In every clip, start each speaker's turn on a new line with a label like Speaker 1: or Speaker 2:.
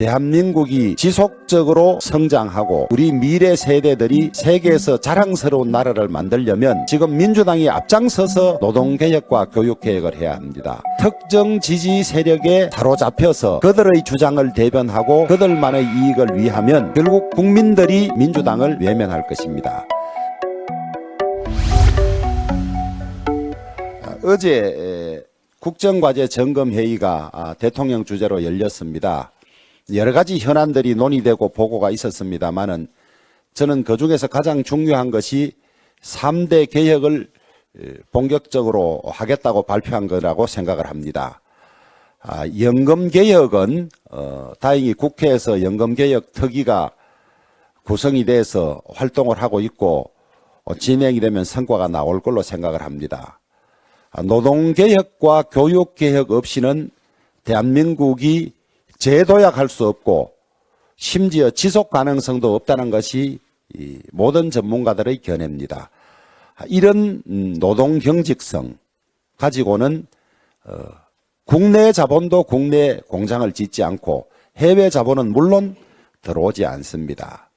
Speaker 1: 대한민국이 지속적으로 성장하고 우리 미래 세대들이 세계에서 자랑스러운 나라를 만들려면 지금 민주당이 앞장서서 노동개혁과 교육개혁을 해야 합니다. 특정 지지 세력에 사로잡혀서 그들의 주장을 대변하고 그들만의 이익을 위하면 결국 국민들이 민주당을 외면할 것입니다. 어제 국정과제 점검회의가 대통령 주재로 열렸습니다. 여러 가지 현안들이 논의되고 보고가 있었습니다만은 저는 그중에서 가장 중요한 것이 3대 개혁을 본격적으로 하겠다고 발표한 거라고 생각을 합니다. 연금개혁은 다행히 국회에서 연금개혁 특위가 구성이 돼서 활동을 하고 있고 진행이 되면 성과가 나올 걸로 생각을 합니다. 노동개혁과 교육개혁 없이는 대한민국이 재도약할 수 없고 심지어 지속 가능성도 없다는 것이 모든 전문가들의 견해입니다. 이런 노동 경직성 가지고는 국내 자본도 국내 공장을 짓지 않고 해외 자본은 물론 들어오지 않습니다.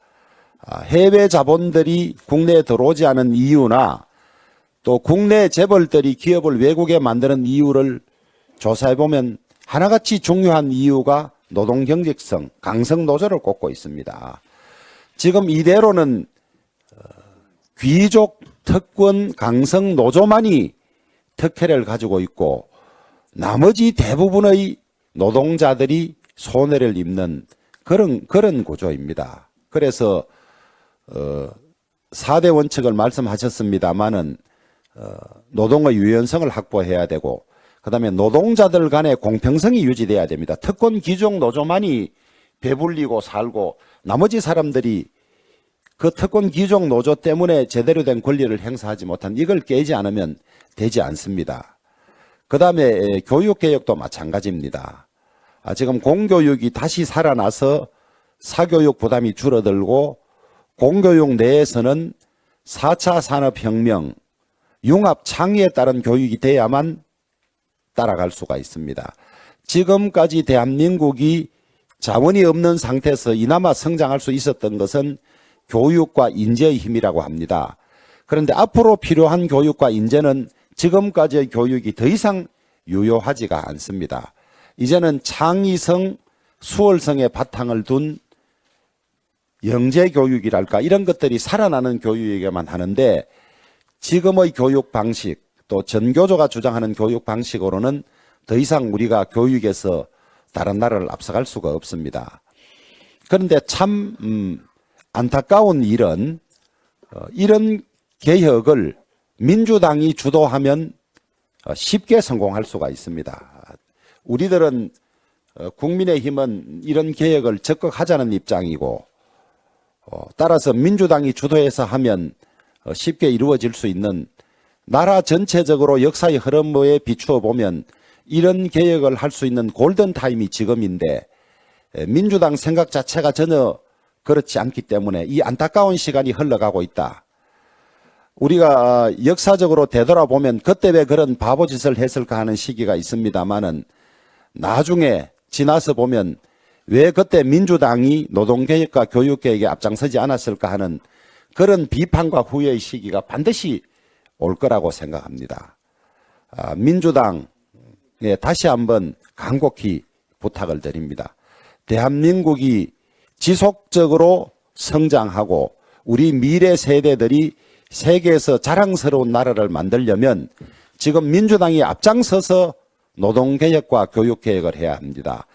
Speaker 1: 해외 자본들이 국내에 들어오지 않은 이유나 또 국내 재벌들이 기업을 외국에 만드는 이유를 조사해보면 하나같이 중요한 이유가 노동 경직성, 강성 노조를 꼽고 있습니다. 지금 이대로는 귀족 특권 강성 노조만이 특혜를 가지고 있고 나머지 대부분의 노동자들이 손해를 입는 그런 구조입니다. 그래서 4대 원칙을 말씀하셨습니다마는 노동의 유연성을 확보해야 되고 그다음에 노동자들 간의 공평성이 유지돼야 됩니다. 특권 귀족 노조만이 배불리고 살고 나머지 사람들이 그 특권 귀족 노조 때문에 제대로 된 권리를 행사하지 못한 이걸 깨지 않으면 되지 않습니다. 그다음에 교육개혁도 마찬가지입니다. 지금 공교육이 다시 살아나서 사교육 부담이 줄어들고 공교육 내에서는 4차 산업혁명, 융합 창의에 따른 교육이 돼야만 따라갈 수가 있습니다. 지금까지 대한민국이 자원이 없는 상태에서 이나마 성장할 수 있었던 것은 교육과 인재의 힘이라고 합니다. 그런데 앞으로 필요한 교육과 인재는 지금까지의 교육이 더 이상 유효하지가 않습니다. 이제는 창의성, 수월성의 바탕을 둔 영재교육이랄까 이런 것들이 살아나는 교육에게만 하는데 지금의 교육 방식 또 전교조가 주장하는 교육 방식으로는 더 이상 우리가 교육에서 다른 나라를 앞서갈 수가 없습니다. 그런데 참 안타까운 일은 이런 개혁을 민주당이 주도하면 쉽게 성공할 수가 있습니다. 우리들은 국민의힘은 이런 개혁을 적극 하자는 입장이고 따라서 민주당이 주도해서 하면 쉽게 이루어질 수 있는 나라 전체적으로 역사의 흐름에 비추어 보면 이런 개혁을 할 수 있는 골든타임이 지금인데 민주당 생각 자체가 전혀 그렇지 않기 때문에 이 안타까운 시간이 흘러가고 있다. 우리가 역사적으로 되돌아보면 그때 왜 그런 바보짓을 했을까 하는 시기가 있습니다만은 나중에 지나서 보면 왜 그때 민주당이 노동개혁과 교육개혁에 앞장서지 않았을까 하는 그런 비판과 후회의 시기가 반드시 올 거라고 생각합니다. 민주당에 다시 한번 간곡히 부탁을 드립니다. 대한민국이 지속적으로 성장하고 우리 미래 세대들이 세계에서 자랑스러운 나라를 만들려면 지금 민주당이 앞장서서 노동개혁과 교육개혁을 해야 합니다.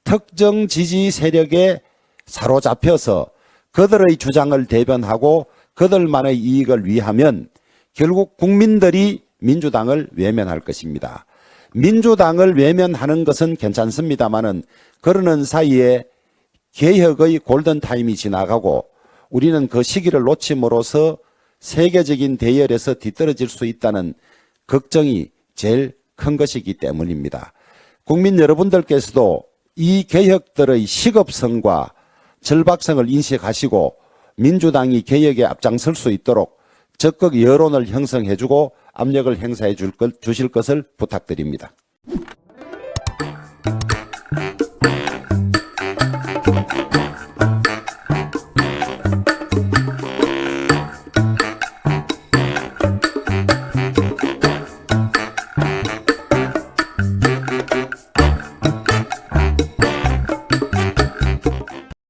Speaker 1: 특정 지지 세력에 사로잡혀서 그들의 주장을 대변하고 그들만의 이익을 위하면 결국 국민들이 민주당을 외면할 것입니다. 민주당을 외면하는 것은 괜찮습니다만은 그러는 사이에 개혁의 골든타임이 지나가고 우리는 그 시기를 놓침으로써 세계적인 대열에서 뒤떨어질 수 있다는 걱정이 제일 큰 것이기 때문입니다. 국민 여러분들께서도 이 개혁들의 시급성과 절박성을 인식하시고 민주당이 개혁에 앞장설 수 있도록 적극 여론을 형성해주고 압력을 행사해 주실 것을 부탁드립니다.